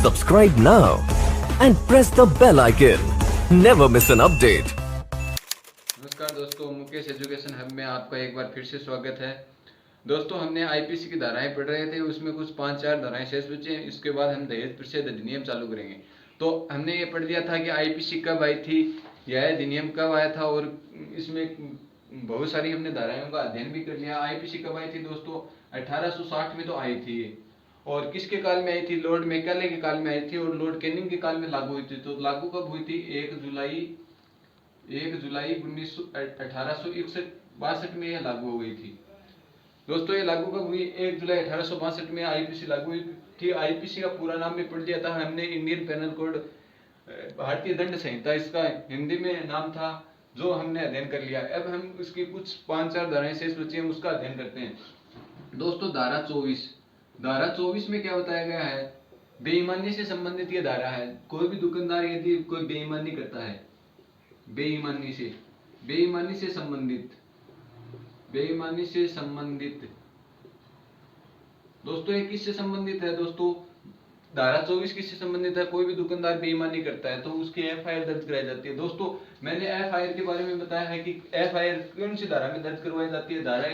Subscribe now and press the bell icon. Never miss an update. नमस्कार दोस्तों, Mukesh education hub में आपका एक बार फिर से स्वागत है। दोस्तों, हमने आईपीसी की धाराएं पढ़ रहे थे, उसमें कुछ 5-4 धाराएं शेष बची हैं। इसके बाद हम दहेज प्रतिषेध अधिनियम चालू करेंगे। तो हमने ये पढ़ लिया था कि आईपीसी कब आई थी, यह अधिनियम कब आया था, और इसमें बहुत सारी हमने धाराओं का अध्ययन भी कर लिया। आईपीसी कब आई थी दोस्तों? 1860 में तो आई थी ये। और किसके काल में आई थी? लॉर्ड मैकाले के काल में आई थी, और लॉर्ड कैनिंग के काल में लागू हुई थी। तो लागू कब हुई थी? 1 जुलाई 1861 में यह लागू हो गई थी। दोस्तों, ये लागू कब हुई? 1 जुलाई 1862 में आईपीसी लागू हुई थी। आईपीसी का पूरा नाम भी पढ़ लिया था हमने, इंडियन पेनल कोड, भारतीय दंड संहिता इसका हिंदी में नाम था, जो हमने अध्ययन कर लिया। अब हम इसकी कुछ 5-4 धाराएं शेष बची हैं, उसका अध्ययन करते हैं। दोस्तों, धारा 24 में क्या बताया गया है? बेईमानी से संबंधित ये धारा है। कोई भी दुकानदार यदि कोई बेईमानी करता है, बेईमानी से संबंधित दोस्तों, ये किससे संबंधित है? दोस्तों, धारा 24 किससे संबंधित है? कोई भी दुकानदार बेईमानी करता है तो उसकी एफआईआर दर्ज कराई जाती है। दोस्तों, मैंने एफआईआर के बारे में बताया है कि एफआईआर कौन सी धारा में दर्ज करवाई जाती है? धारा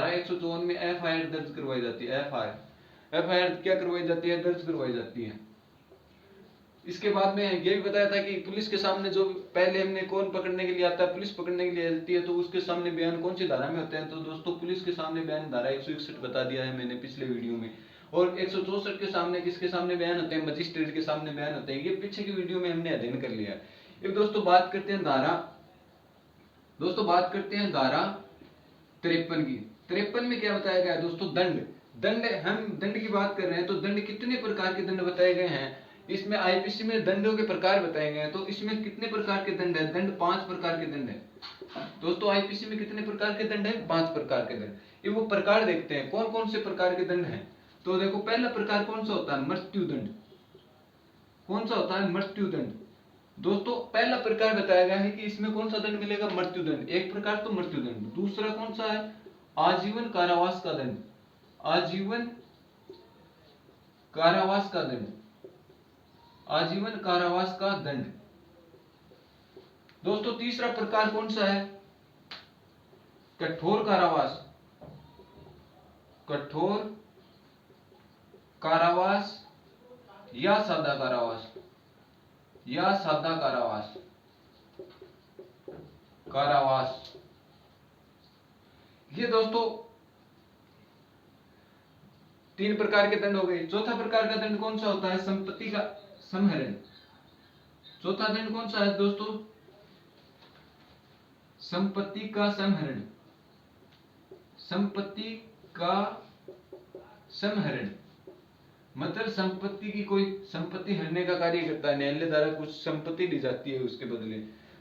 154 में एफआईआर दर्ज करवाई जाती है। एफआईआर क्या करवाई जाती है? दर्ज करवाई जाती है। इसके बाद में ये भी बताया था कि पुलिस के सामने, जो पहले हमने कौन पकड़ने के लिए आता है, पुलिस पकड़ने के लिए आती है, तो उसके सामने बयान कौन सी धारा में होते हैं? तो दोस्तों, पुलिस के सामने बयान धारा 161 बता दिया है मैंने पिछले वीडियो में। और 164 के सामने किसके सामने बयान होते हैं? मजिस्ट्रेट के सामने बयान होते हैं। ये पीछे की वीडियो में हमने अध्ययन कर लिया है। अब दोस्तों, बात करते हैं धारा 53 की। 53 में क्या बताया गया है दोस्तों? हम दंड की बात कर रहे हैं, तो दंड कितने प्रकार के दंड बताए गए हैं? इसमें आईपीसी में दंडों के प्रकार बताए गए हैं। तो इसमें कितने प्रकार के दंड है? दंड 5 प्रकार के दंड है। दोस्तों, आईपीसी में कितने प्रकार के दंड है? 5 प्रकार के दंड। ये वो प्रकार देखते हैं, कौन कौन से प्रकार के दंड हैं। तो देखो, पहला प्रकार कौन सा होता है? मृत्युदंड। कौन सा होता है? मृत्युदंड। दोस्तों, पहला प्रकार बताया गया है कि इसमें कौन सा दंड मिलेगा? मृत्युदंड। एक प्रकार तो मृत्युदंड। दूसरा कौन सा है? आजीवन कारावास का दंड। आजीवन कारावास का दंड। दोस्तों, तीसरा प्रकार कौन सा है? कठोर कारावास या सादा कारावास। ये दोस्तों 3 प्रकार के दंड हो गए। चौथा प्रकार का दंड कौन सा होता है? संपत्ति का समहरण। चौथा दंड कौन सा है दोस्तों? संपत्ति का समहरण। मतलब संपत्ति की, कोई संपत्ति हरने का कार्य करता है, न्यायालय द्वारा कुछ संपत्ति ली जाती है उसके बदले,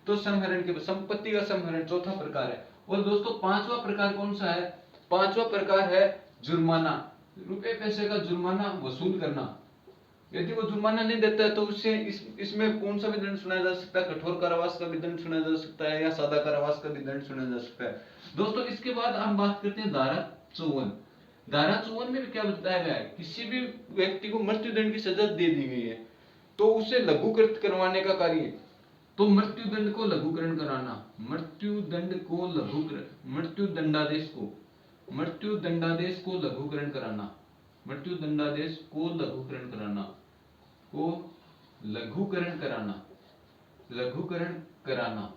तो समहरण के संपत्ति का समहरण चौथा प्रकार है। और दोस्तों, 5वां प्रकार कौन सा है? 5वां प्रकार है जुर्माना। रुपए पैसे का जुर्माना वसूल करना। यदि वो जुर्माना नहीं देता है तो उससे इसमें कौन सा भी दंड सुनाया जा सकता है? कठोर कारावास का भी दंड सुनाया जा सकता है, या सादा कारावास का भी दंड सुनाया जा सकता है। दोस्तों, इसके बाद हम बात करते हैं धारा 54। धारा 54 में भी क्या बताया गया है? किसी भी व्यक्ति को मृत्युदंड की सजा दे दी गई है तो उसे लघुकृत करवाने का कार्य, तो मृत्युदंड को लघुकरण कराना, मृत्युदंडादेश को लघुकरण कराना।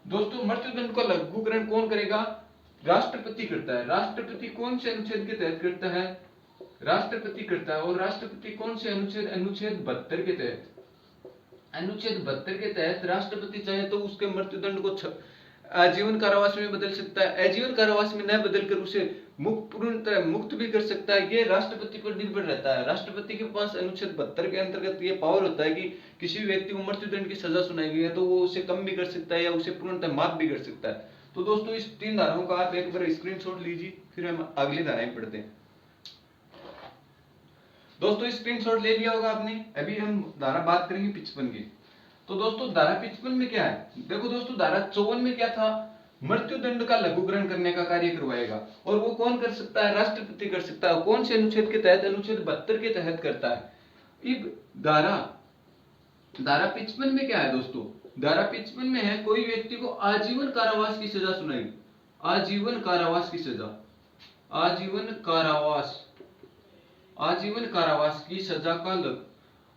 दोस्तों, मृत्युदंड का लघुकरण कौन करेगा? राष्ट्रपति करता है। राष्ट्रपति कौन से अनुच्छेद के तहत करता है? राष्ट्रपति करता है। और राष्ट्रपति कौन से अनुच्छेद? अनुच्छेद 72 के तहत। अनुच्छेद 72 के तहत राष्ट्रपति चाहे तो उसके मृत्युदंड को आजीवन कारावास में बदल सकता है, आजीवन कारावास में न बदलकर उसे पूर्णतः मुक्त भी कर सकता है। ये राष्ट्रपति पर निर्भर रहता है। राष्ट्रपति के पास अनुच्छेद 72 के अंतर्गत ये पावर होता है कि किसी व्यक्ति को मृत्युदंड की सजा सुनाई गई है तो वो उसे कम भी कर सकता है या उसे पूर्णतः माफ भी कर सकता है। तो दोस्तों, इस 3 धाराओं का आप एक बार स्क्रीनशॉट लीजिए, फिर हम अगली धाराएं पढ़ते हैं। दोस्तों, स्क्रीनशॉट ले लिया होगा आपने। अभी हम धारा बात करेंगे 55 की। तो दोस्तों, धारा 55 में क्या है? देखो दोस्तों, धारा 54 में क्या था? मृत्युदंड का लघुकरण करने का कार्य करवाएगा। और वो कौन कर सकता है? राष्ट्रपति कर सकता है। कौन से अनुच्छेद के तहत? अनुच्छेद 72 के तहत करता है। अब धारा धारा 55 में क्या है दोस्तों? धारा 55 में है, कोई व्यक्ति को आजीवन कारावास की सजा सुनाई। आजीवन कारावास की सजा, आजीवन कारावास, आजीवन कारावास की सजा का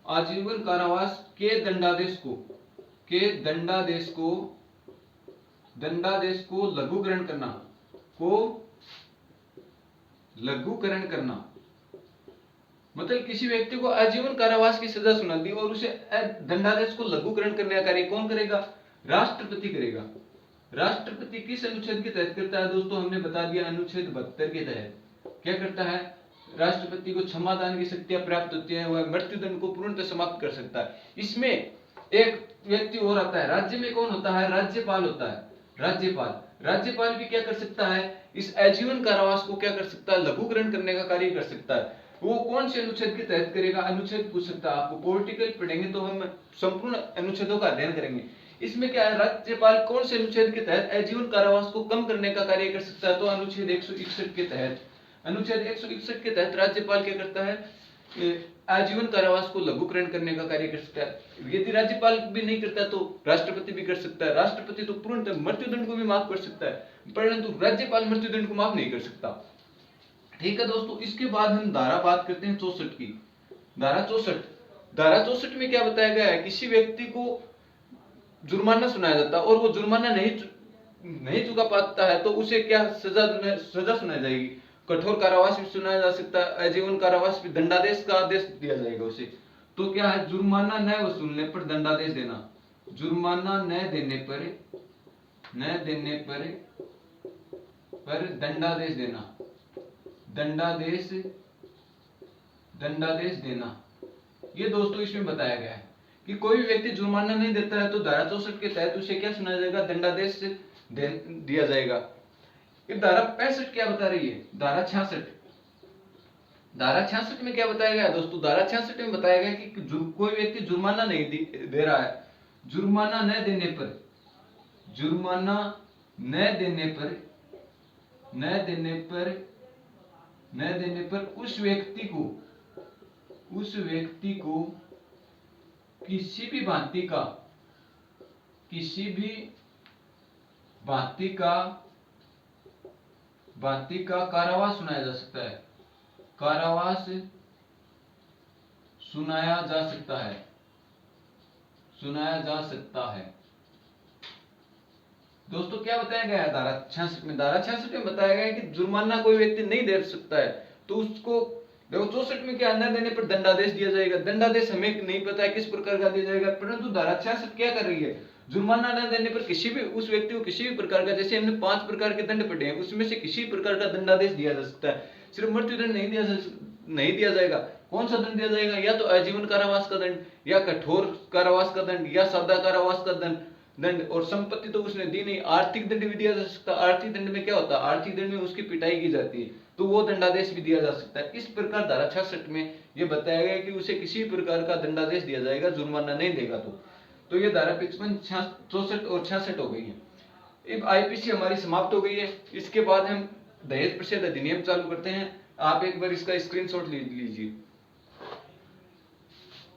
आजीवन कारावास के दंडादेश को, के दंडादेश को लघुकरण करना, को लघुकरण करना। मतलब किसी व्यक्ति को आजीवन कारावास की सजा सुना दी और उसे दंडादेश को लघुकरण करने का कार्य कौन करेगा? राष्ट्रपति करेगा। राष्ट्रपति किस अनुच्छेद के तहत करता है दोस्तों? हमने बता दिया, अनुच्छेद 72 के तहत। क्या करता है? राष्ट्रपति को क्षमादान की शक्तियां प्राप्त होती है, वह मृत्युदंड को पूर्णतः समाप्त कर सकता है। इसमें एक व्यक्ति और आता है, राज्य में कौन होता है? राज्यपाल होता है। राज्यपाल भी क्या कर सकता है? इस आजीवन कारावास को क्या कर सकता है? लघुकरण करने का कार्य कर सकता है। वो कौन से अनुच्छेद के तहत करेगा? अनुच्छेद पूछ सकता है आपको। पॉलिटिकल पढ़ेंगे तो हम संपूर्ण अनुच्छेदों का अध्ययन करेंगे। इसमें क्या है? राज्यपाल कौन से अनुच्छेद के तहत आजीवन कारावास को कम करने का कार्य कर सकता है? तो अनुच्छेद 161 के तहत। अनुच्छेद 161 के तहत राज्यपाल क्या करता है? आजीवन कारावास को लघुकरण करने का कार्य कर सकता है। यदि राज्यपाल भी नहीं करता तो राष्ट्रपति भी कर सकता है। राष्ट्रपति तो पूर्णतः मृत्युदंड को भी माफ कर सकता है, परंतु राज्यपाल मृत्युदंड को माफ नहीं कर सकता। ठीक है दोस्तों, इसके बाद हम धारा बात करते हैं 64 की। धारा 64 में क्या बताया गया है? किसी व्यक्ति को जुर्माना सुनाया जाता है और वो जुर्माना नहीं चुका पाता है तो उसे क्या सजा सुनाई जाएगी? कठोर कारावास भी सुनाया जा सकता है, आजीवन कारावास भी, दंडादेश का आदेश दिया जाएगा उसे। तो क्या है? जुर्माना न वसूलने पर दंडादेश देना, जुर्माना न देने पर दंडादेश देना, दंडादेश देना। ये दोस्तों इसमें बताया गया है कि कोई भी व्यक्ति जुर्माना नहीं देता है तो धारा 64 के तहत उसे क्या सुनाया जाएगा? दंडादेश दिया जाएगा। ये धारा 65 क्या बता रही है? धारा 66 में क्या बताया गया दोस्तों? धारा 66 में बताया गया कि कोई व्यक्ति जुर्माना नहीं दे रहा है, जुर्माना न देने पर उस व्यक्ति को किसी भी भांति का कारावास सुनाया जा सकता है, कारावास सुनाया जा सकता है। दोस्तों क्या बताया गया है धारा 66 में? धारा 66 में बताया गया है कि जुर्माना कोई व्यक्ति नहीं दे सकता है तो उसको, देखो 64 में क्या, न देने पर दंडादेश दिया जाएगा। दंडादेश हमें नहीं पता है किस प्रकार का दिया जाएगा, परंतु धारा 66 क्या कर रही है? जुर्माना न देने पर किसी भी उस व्यक्ति को किसी भी प्रकार का, जैसे हमने 5 प्रकार के दंड पढ़े हैं, उसमें से किसी प्रकार का दंडादेश दिया जा सकता है। सिर्फ मृत्युदंड नहीं दिया जाएगा। कौन सा दंड दिया जाएगा? या तो आजीवन कारावास का दंड, या कठोर कारावास का दंड, या सादा कारावास का दंड। और संपत्ति तो उसने दी नहीं, आर्थिक दंड भी दिया जा सकता है। आर्थिक दंड में क्या होता है? आर्थिक दंड में उसकी पिटाई की जाती है तो वो दंडादेश भी दिया जा सकता है। इस प्रकार धारा 66 में ये बताया गया कि उसे किसी प्रकार का दंडादेश दिया जाएगा जुर्माना नहीं देगा तो ये धारा 55, 64 और 66 हो गई है। अब आईपीसी हमारी समाप्त हो गई है। इसके बाद हम दहेज प्रतिषेध अधिनियम चालू करते हैं। आप एक बार इसका स्क्रीनशॉट लीजिए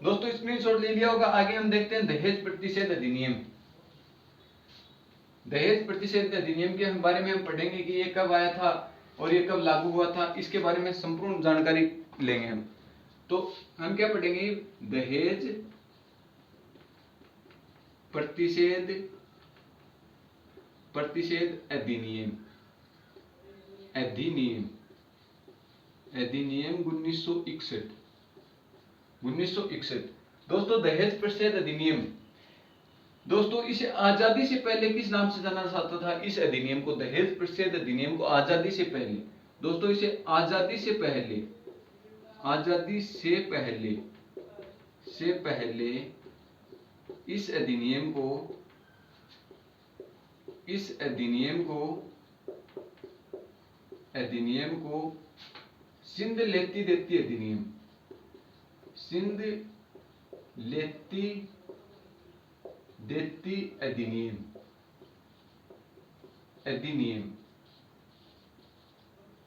दोस्तों, स्क्रीनशॉट ले लिया होगा। आगे हम देखते हैं दहेज प्रतिषेध अधिनियम। दहेज प्रतिषेध अधिनियम के बारे में हम पढ़ेंगे कि ये कब आया था और ये कब लागू हुआ था, इसके बारे में संपूर्ण जानकारी लेंगे हम। तो हम क्या पढ़ेंगे? दहेज प्रतिषेध अधिनियम 1961। दोस्तों दहेज प्रतिषेध अधिनियम, दोस्तों इसे आजादी से पहले किस नाम से जाना जाता था? इस अधिनियम को, दहेज प्रतिषेध अधिनियम को आजादी से पहले, दोस्तों इसे आजादी से पहले इस अधिनियम को सिंध लेती देती अधिनियम।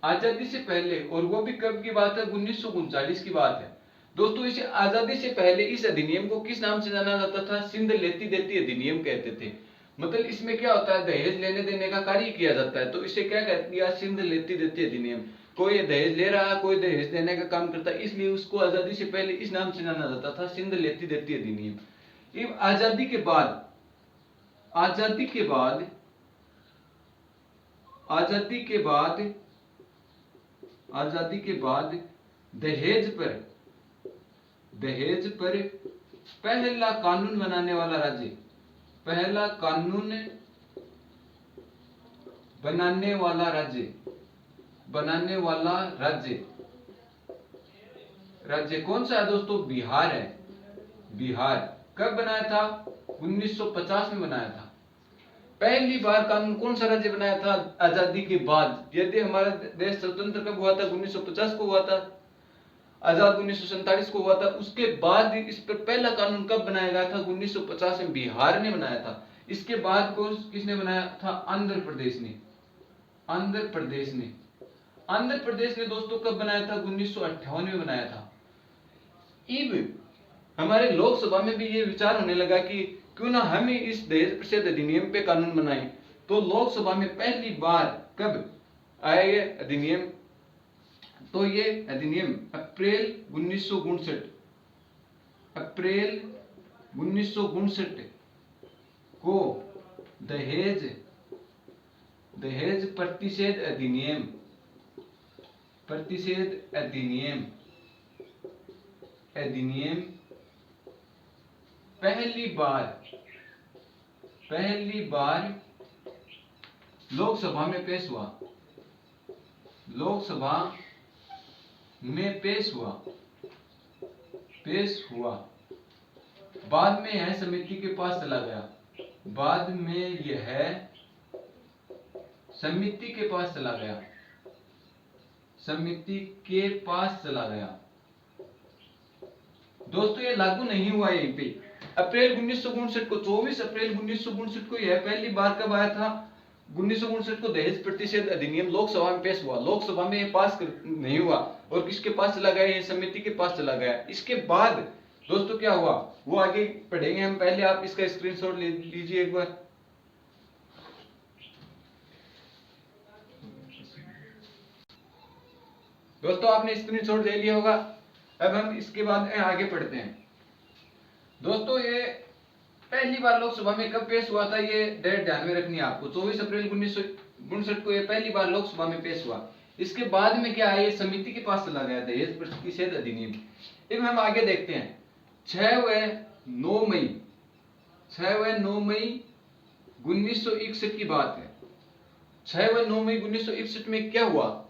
आजादी से पहले, और वो भी कब की बात है, 1939 की बात है दोस्तों। इसे आजादी से पहले इस अधिनियम को किस नाम से जाना जाता था? सिंध लेती देती अधिनियम कहते थे। मतलब इसमें क्या होता है, दहेज लेने देने का कार्य किया जाता है, तो इसे क्या कहते हैं, सिंध लेती देती अधिनियम। कोई दहेज ले रहा है, कोई दहेज देने का काम करता है, इसलिए उसको आजादी से पहले इस नाम से जाना जाता था, सिंध लेती देती अधिनियम। आजादी के बाद आजादी के बाद आजादी के बाद आजादी के बाद दहेज पर पहला कानून बनाने वाला राज्य, पहला कानून बनाने वाला राज्य कौन सा है दोस्तों? बिहार है। बिहार कब बनाया था? 1950 में बनाया था। पहली बार कानून कौन सा राज्य बनाया था आजादी के बाद? यदि हमारा देश स्वतंत्र कब हुआ था? 1950 को हुआ था। आजाद 1947 को हुआ था। उसके बाद इस पर पहला कानून कब बनाया गया था? 1950 में बिहार ने बनाया था। इसके बाद को किसने बनाया था? आंध्र प्रदेश ने। आंध्र प्रदेश ने दोस्तों कब बनाया था? 1958 में बनाया था। अब हमारे लोकसभा में भी ये विचार होने लगा कि क्यों ना हम ही इस दहेज प्रतिषेध अधिनियम पे कानून बनाएं। तो लोकसभा में पहली बार कब आया ये अधिनियम? तो ये अधिनियम अप्रैल 1959 को दहेज प्रतिषेध अधिनियम पहली बार लोकसभा में पेश हुआ। बाद में यह समिति के पास चला गया। समिति के पास चला गया। दोस्तों ये लागू नहीं हुआ यहीं पे। अप्रैल 1959 को, 24 अप्रैल 1959 को यह पहली बार कब आया था? 1959 को दहेज प्रतिषेध अधिनियम लोकसभा में पेश हुआ। लोकसभा में ये पास नहीं हुआ और किसके पास चला गया? ये समिति के पास चला गया। इसके बाद दोस्तों क्या हुआ वो आगे पढ़ेंगे हम। पहले आप इसका स्क्रीनशॉट ले लीजिए एक बार। दोस्तों आपने स्क्रीनशॉट ले लिया होगा। अब हम इसके बाद आगे पढ़ते हैं। दोस्तों ये पहली बार लोकसभा में कब पेश हुआ था, ये डेट ध्यान में रखनी है आपको। 24 अप्रैल 1959 को ये पहली बार लोकसभा में पेश हुआ। इसके बाद में क्या है, ये समिति के पास चला गया दहेज प्रतिषेध अधिनियम। अब हम आगे देखते हैं। 6 व 9 मई 1961 की बात है। 6 व 9 मई 1961 में क्या हुआ?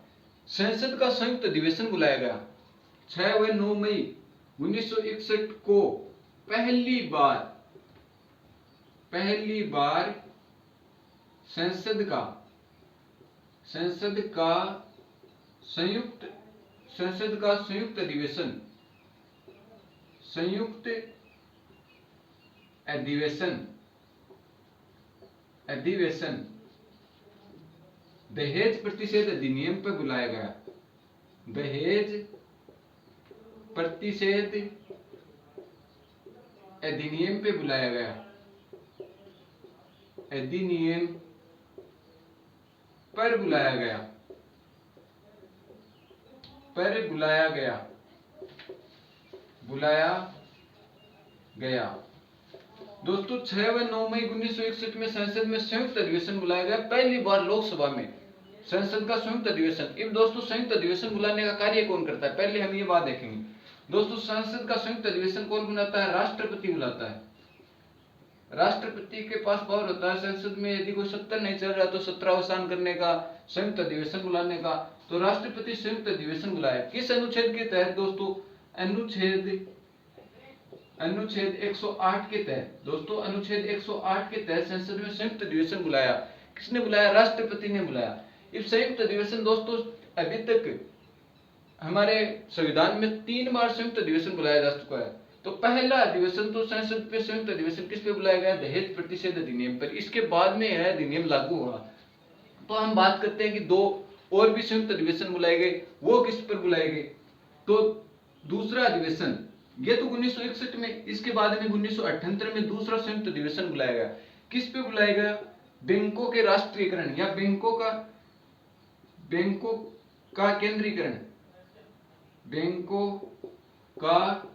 संसद का संयुक्त अधिवेशन बुलाया गया। 6 व 9 मई 1961 को पहली बार संसद का संयुक्त अधिवेशन दहेज प्रतिषेध अधिनियम पर बुलाया गया। दहेज प्रतिषेध अधिनियम पे बुलाया गया। अधिनियम पर बुलाया गया। दोस्तों 6 व 9 मई 1961 में संसद में संयुक्त अधिवेशन बुलाया गया। पहली बार लोकसभा में संसद का संयुक्त अधिवेशन। अब दोस्तों संयुक्त अधिवेशन बुलाने का कार्य कौन करता है, पहले हम ये बात देखेंगे। दोस्तों संसद का संयुक्त अधिवेशन कौन बुलाता है? राष्ट्रपति बुलाता है। राष्ट्रपति के पास पावर होता है संसद में यदि कोई सत्र नहीं चल रहा तो सत्रावसान करने का, संयुक्त अधिवेशन बुलाने का। तो राष्ट्रपति संयुक्त अधिवेशन बुलाया। किस अनुच्छेद के तहत दोस्तों? अनुच्छेद 108 के तहत। दोस्तों अनुच्छेद 108 के तहत संसद में संयुक्त अधिवेशन बुलाया। किसने बुलाया? राष्ट्रपति ने बुलाया। इस संयुक्त अधिवेशन दोस्तों अभी तक हमारे संविधान में 3 बार संयुक्त अधिवेशन बुलाया जा चुका है। तो पहला अधिवेशन तो संसद पे संयुक्त अधिवेशन किस पे बुलाया गया? दहेज प्रतिषेध अधिनियम पर। इसके बाद में यह अधिनियम लागू हुआ। तो हम बात करते हैं कि दो और भी संयुक्त अधिवेशन बुलाए गए, वो किस पर बुलाए गए? तो दूसरा अधिवेशन, ये तो 1961 में, इसके बाद में 1978 में दूसरा संयुक्त अधिवेशन बुलाया गया। किस पे बुलाया गया? बैंकों के राष्ट्रीयकरण या बैंकों का केंद्रीकरण, बैंकों का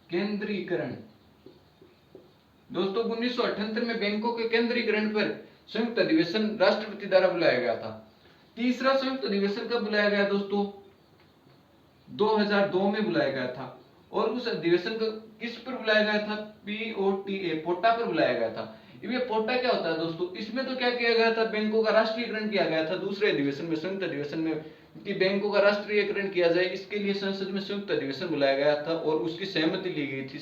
केंद्रीकरण। दोस्तों 1978 में बैंकों के केंद्रीकरण पर संयुक्त अधिवेशन राष्ट्रपति द्वारा बुलाया गया था। तीसरा संयुक्त अधिवेशन कब बुलाया गया दोस्तों? 2002 में बुलाया गया था। और उस अधिवेशन को किस पर बुलाया गया था? POTA, पोटा पर बुलाया गया था। ये पोटा क्या होता है दोस्तों? इसमें तो क्या किया गया था? बैंकों का राष्ट्रीयकरण किया गया था दूसरे अधिवेशन में, संयुक्त अधिवेशन में, कि बैंकों का राष्ट्रीयकरण किया जाए, इसके लिए संसद में संयुक्त अधिवेशन बुलाया गया था और उसकी सहमति ली गई थी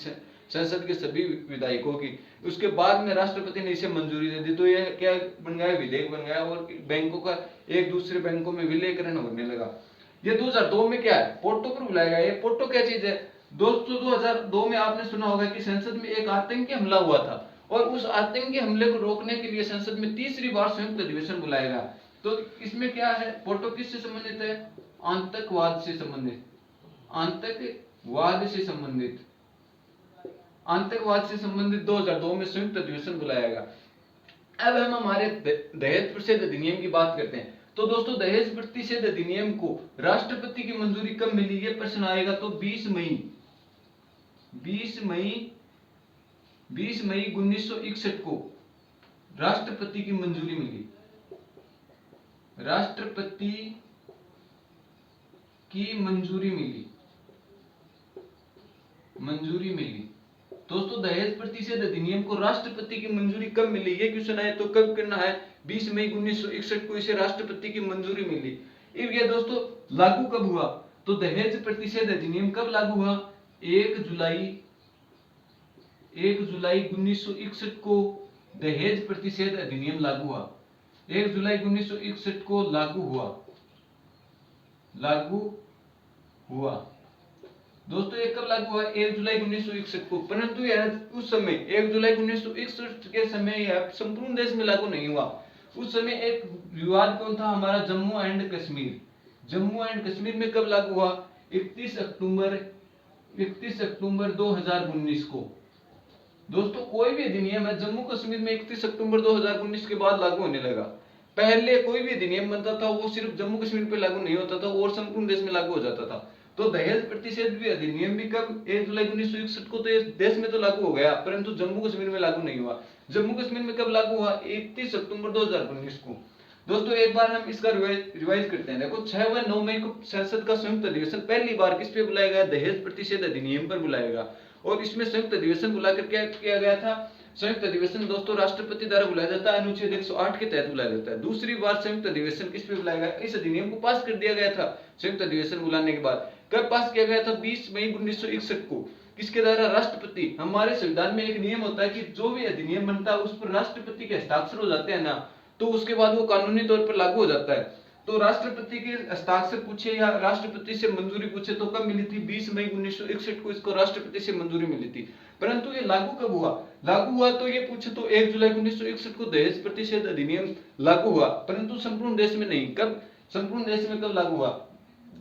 संसद के सभी विधायकों की। उसके बाद में राष्ट्रपति ने इसे मंजूरी दे दी, तो यह क्या बन गया? विधेयक बन गया और बैंकों का एक दूसरे बैंकों में विलयकरण होने लगा। ये 2002 में क्या है? पोर्टो पर बुलाया गया। ये पोर्टो क्या चीज है दोस्तों? 2002 में आपने सुना होगा कि संसद में एक आतंकी हमला हुआ था और उस आतंकी हमले को रोकने के लिए संसद में तीसरी बार संयुक्त अधिवेशन बुलाया गया। तो इसमें क्या है? पोर्टो किससे संबंधित है? आतंकवाद से संबंधित, आतंकवाद से संबंधित, आतंकवाद से संबंधित 2002 में संयुक्त अधिवेशन बुलाया गया। अब हम हमारे दहेज प्रतिषेध अधिनियम की बात करते हैं। तो दोस्तों दहेज प्रतिषेध अधिनियम को राष्ट्रपति की मंजूरी कब मिली? ये प्रश्न आएगा। तो 20 मई 1961 को राष्ट्रपति की मंजूरी मिली, राष्ट्रपति की मंजूरी मिली। दोस्तों दहेज प्रतिषेध अधिनियम को राष्ट्रपति की मंजूरी कब मिली? ये क्वेश्चन है, तो कब करना है? 20 मई 1961 को इसे राष्ट्रपति की मंजूरी मिली। अब ये दोस्तों लागू कब हुआ? तो दहेज प्रतिषेध अधिनियम कब लागू हुआ? 1 जुलाई 1961 को दहेज प्रतिषेध अधिनियम लागू हुआ। 1 जुलाई 1961 को लागू हुआ। दोस्तों ये कब लागू हुआ? 1 जुलाई 1961 को। परंतु यह उस समय 1 जुलाई 1961 के समय यह संपूर्ण देश में लागू नहीं हुआ। उस समय एक विवाद कौन था? हमारा जम्मू एंड कश्मीर। जम्मू एंड कश्मीर में कब लागू हुआ? 31 अक्टूबर 2019 को। दोस्तों कोई भी अधिनियम है जम्मू कश्मीर में 31 अक्टूबर 2019 के बाद लागू होने लगा। पहले कोई भी अधिनियम बनता था वो सिर्फ जम्मू कश्मीर पे लागू नहीं होता था और संपूर्ण देश में लागू हो जाता था। तो दहेज प्रतिषेध भी अधिनियम भी कब? 1 जुलाई 1961 को। तो देश में तो लागू हो गया, परंतु जम्मू कश्मीर में लागू नहीं हुआ। जम्मू कश्मीर में कब लागू हुआ? 31 अक्टूबर 2019 को। दोस्तों एक बार हम इसका रिवाइज करते हैं। देखो 6 व 9 मई को संसद का संयुक्त अधिवेशन पहली बार किस पे बुलाया गया? दहेज प्रतिषेध अधिनियम पर बुलाया गया। और इसमें संयुक्त अधिवेशन बुलाकर क्या किया गया था? संयुक्त अधिवेशन दोस्तों राष्ट्रपति द्वारा बुलाया जाता है, अनुच्छेद 108 के तहत बुलाया जाता है। दूसरी बार संयुक्त अधिवेशन किस पे बुलाया गया? इस अधिनियम को पास कर दिया गया था संयुक्त अधिवेशन बुलाने के बाद। कब पास किया गया था? 20 मई 1961 को। किसके द्वारा? राष्ट्रपति। हमारे संविधान में एक नियम होता है कि जो भी अधिनियम बनता है उस पर राष्ट्रपति के हस्ताक्षर हो जाते हैं ना, तो उसके बाद वो कानूनी तौर पर लागू हो जाता है। तो राष्ट्रपति के हस्ताक्षर पूछे या राष्ट्रपति से मंजूरी पूछे तो कब मिली थी? 20 मई 1961 को इसको राष्ट्रपति से मंजूरी मिली थी। परंतु ये लागू कब हुआ? लागू हुआ तो ये पूछे तो 1 जुलाई 1961 को दहेज प्रतिषेध अधिनियम लागू हुआ, परंतु संपूर्ण देश में नहीं। कब? संपूर्ण देश में कब लागू हुआ?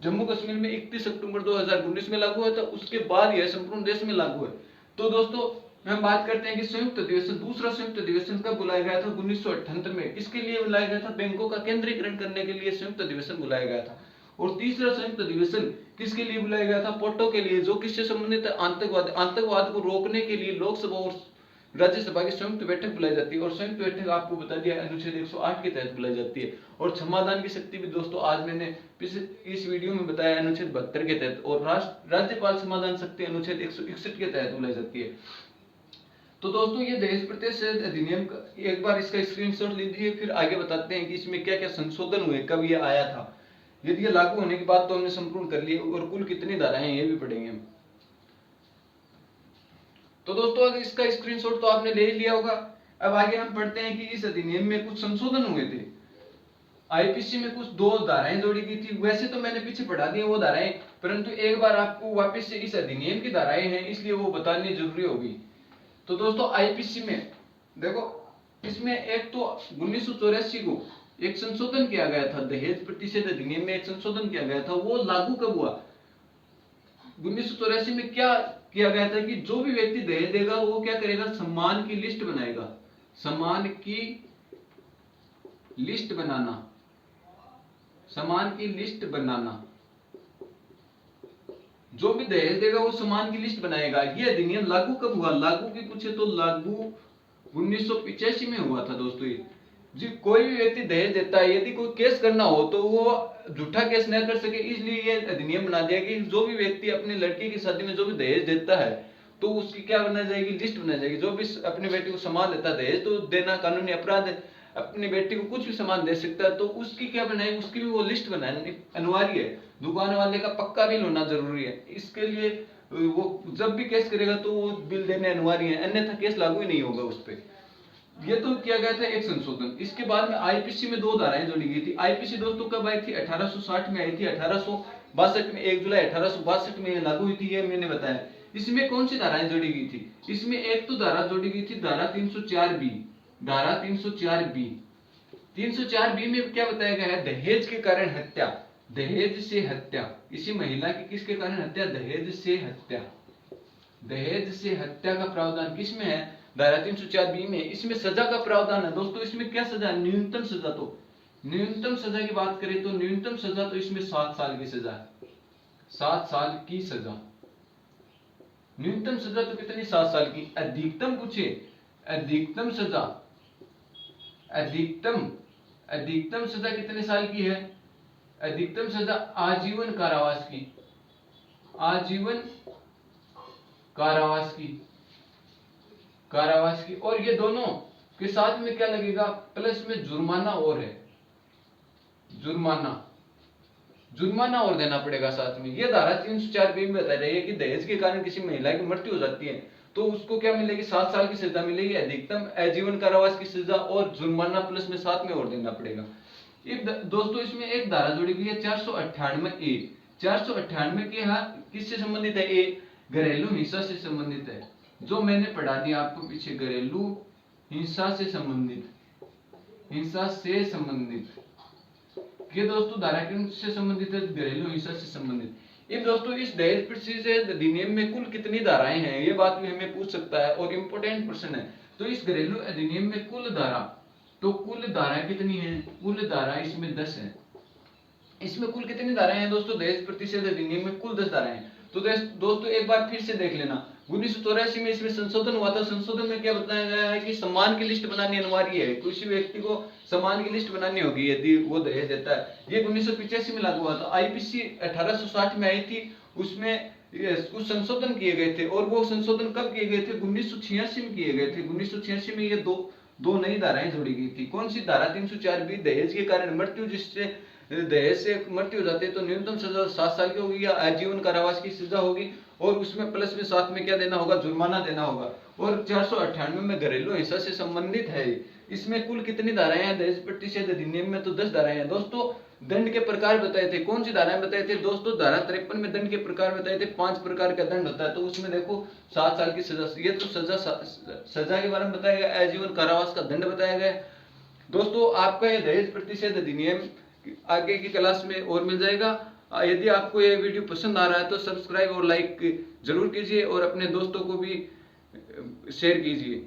जम्मू कश्मीर में 31 अक्टूबर 2019 में लागू हुआ था, उसके बाद यह संपूर्ण देश में लागू है। तो दोस्तों हम बात करते हैं कि संयुक्त अधिवेशन, दूसरा संयुक्त अधिवेशन कब बुलाया गया था? 1978 में। किसके लिए बुलाया गया था? बैंकों का केंद्रीकरण करने के लिए संयुक्त अधिवेशन बुलाया गया था। और तीसरा संयुक्त अधिवेशन किसके लिए बुलाया गया था? पोर्टो के लिए, जो किससे संबंधित है? आतंकवाद को रोकने के लिए लोकसभा और राज्यसभा की संयुक्त बैठक बुलाई जाती है। और संयुक्त बैठक आपको बता दिया अनुच्छेद 108 के तहत बुलाई जाती है। और क्षमादान की शक्ति भी दोस्तों आज मैंने इस वीडियो में बताया अनुच्छेद 72 के तहत। और राज्यपाल समाधान शक्ति अनुच्छेद 161 के तहत बुलाई जाती है। तो दोस्तों ये दहेज प्रतिषेध अधिनियम का एक बार इसका स्क्रीनशॉट लीजिए, फिर आगे बताते हैं कि इसमें क्या क्या संशोधन हुए, कब ये आया था। यदि ये लागू होने की बात तो हमने संपूर्ण कर ली, और कुल कितनी धाराएं हैं ये भी पढ़ेंगे हम। तो दोस्तों अगर इसका स्क्रीनशॉट तो आपने ले लिया होगा। अब आगे हम पढ़ते हैं कि इस अधिनियम में कुछ संशोधन हुए थे। आईपीसी में कुछ 2 धाराएं जोड़ी गई थी। वैसे तो मैंने पीछे पढ़ा दी वो धाराएं, परंतु एक बार आपको वापस से इस अधिनियम की धाराएं हैं इसलिए वो बतानी जरूरी होगी। तो दोस्तों आईपीसी में देखो इसमें एक तो 1984 को एक संशोधन किया गया था, दहेज प्रतिषेध अधिनियम में एक संशोधन किया गया था, वो लागू कब हुआ? 1984 में क्या किया गया था कि जो भी व्यक्ति दहेज देगा वो क्या करेगा, सम्मान की लिस्ट बनाएगा। सम्मान की लिस्ट बनाना, सम्मान की लिस्ट बनाना, जो भी दहेज देगा वो सम्मान की लिस्ट बनाएगा। ये अधिनियम लागू कब हुआ? लागू की पूछे तो लागू 1985 में हुआ था दोस्तों। ये जी कोई भी व्यक्ति दहेज देता है, यदि कोई केस करना हो तो वो झूठा केस न कर सके, इसलिए ये अधिनियम बना दिया कि जो भी व्यक्ति अपने लड़की की शादी में जो भी दहेज देता है तो उसकी क्या बना जाएगी, लिस्ट बना जाएगी। जो भी अपनी बेटी को सामान देता है, दहेज तो देना कानूनी अपराध है, अपनी बेटी को कुछ भी सामान दे सकता है, तो उसकी क्या बनाएगी, उसकी भी वो लिस्ट बनानी अनिवार्य है। दुकान वाले का पक्का बिल होना जरूरी है, इसके लिए वो जब भी केस करेगा तो वो बिल देने अनिवार्य है, अन्यथा केस लागू ही नहीं होगा उस पर। ये तो किया गया था एक संशोधन। इसके बाद में आईपीसी में 2 धाराएं जोड़ी गई थी। आईपीसी दोस्तों कब आई थी? 1860 में आई थी। 1862 में 1 जुलाई 1862 में लागू हुई थी, ये मैंने बताया। इसमें कौन सी धाराएं जोड़ी गई थी? इसमें एक तो धारा जोड़ी गई थी धारा 304 बी। धारा 304 बी, 304 बी में क्या बताया गया है? दहेज के कारण हत्या, दहेज से हत्या, किसी महिला की किसके कारण हत्या? दहेज से हत्या। दहेज से हत्या का प्रावधान किसमें है? धारा 304 बी में। इसमें सजा का प्रावधान है दोस्तों। इसमें क्या सजा है? न्यूनतम सजा। तो न्यूनतम सजा की बात करें तो न्यूनतम सजा तो इसमें 7 साल की सजा है। 7 साल की सजा, न्यूनतम सजा तो कितनी? 7 साल की। अधिकतम पूछे, अधिकतम सजा, अधिकतम सजा कितने साल की है? अधिकतम सजा आजीवन कारावास की, आजीवन कारावास की, कारावास की। और ये दोनों के साथ में क्या लगेगा? प्लस में जुर्माना और है, जुर्माना, जुर्माना और देना पड़ेगा साथ में। ये धारा 304 बी में बता रही है कि दहेज के कारण किसी महिला की मृत्यु हो जाती है तो उसको क्या मिलेगी? 7 साल की सजा मिलेगी, अधिकतम आजीवन कारावास की सजा और जुर्माना प्लस में साथ में और देना पड़ेगा। दोस्तों इसमें एक धारा जोड़ी गई है 498 ए। 498 के यहाँ किससे संबंधित है? ए, घरेलू हिंसा से संबंधित है। जो मैंने पढ़ा दिया आपको पीछे, घरेलू हिंसा से संबंधित, हिंसा से संबंधित। ये दोस्तों धारा किससे संबंधित है? घरेलू हिंसा से संबंधित। इन दोस्तों इस दहेज प्रतिषेध अधिनियम में कुल कितनी धाराएं हैं, ये बात भी हमें पूछ सकता है और इम्पोर्टेंट प्रश्न है। तो इस घरेलू अधिनियम में कुल धारा, तो कुल धाराएं कितनी है? कुल धारा इसमें 10 है। इसमें कुल कितनी धाराएं हैं दोस्तों? दहेज प्रतिषेध अधिनियम में कुल 10 धाराएं हैं। तो दोस्तों एक बार फिर से देख लेना, 1984 में इसमें संशोधन हुआ था। संशोधन में क्या बताया गया है कि सम्मान की लिस्ट बनानी अनिवार्य है। किसी व्यक्ति को सम्मान की लिस्ट बनानी होगी यदि वो दहेज देता है। ये 1985 में लागू हुआ था। आईपीसी 1860 में आई थी, उसमें कुछ संशोधन किए गए थे। और वो संशोधन कब किए गए थे? 1986 में किए गए थे। 1986 में ये दो नई धाराएं जोड़ी गई थी। कौन सी धारा? 304 बी, दहेज के कारण मृत्यु, जिससे दहेज से मृत्यु हो जाती है तो न्यूनतम सजा 7 साल की होगी या आजीवन कारावास की सजा होगी, और उसमें प्लस में साथ में क्या देना होगा? जुर्माना देना होगा। और 498 में घरेलू हिंसा से संबंधित है। इसमें कुल कितनी धाराएं हैं दहेज प्रतिषेध अधिनियम में? तो 10 धाराएं हैं दोस्तों। दंड के प्रकार बताए थे, कौन सी धाराएं बताए थे दोस्तों? धारा 53 में दंड के प्रकार बताए थे। 5 प्रकार का दंड होता है, तो उसमें देखो 7 साल की सजा, ये तो सजा के बारे में बताया गया। आजीवन कारावास का दंड बताया गया। दोस्तों आपका ये दहेज प्रतिषेध अधिनियम आगे की क्लास में और मिल जाएगा। यदि आपको ये वीडियो पसंद आ रहा है तो सब्सक्राइब और लाइक जरूर कीजिए और अपने दोस्तों को भी शेयर कीजिए।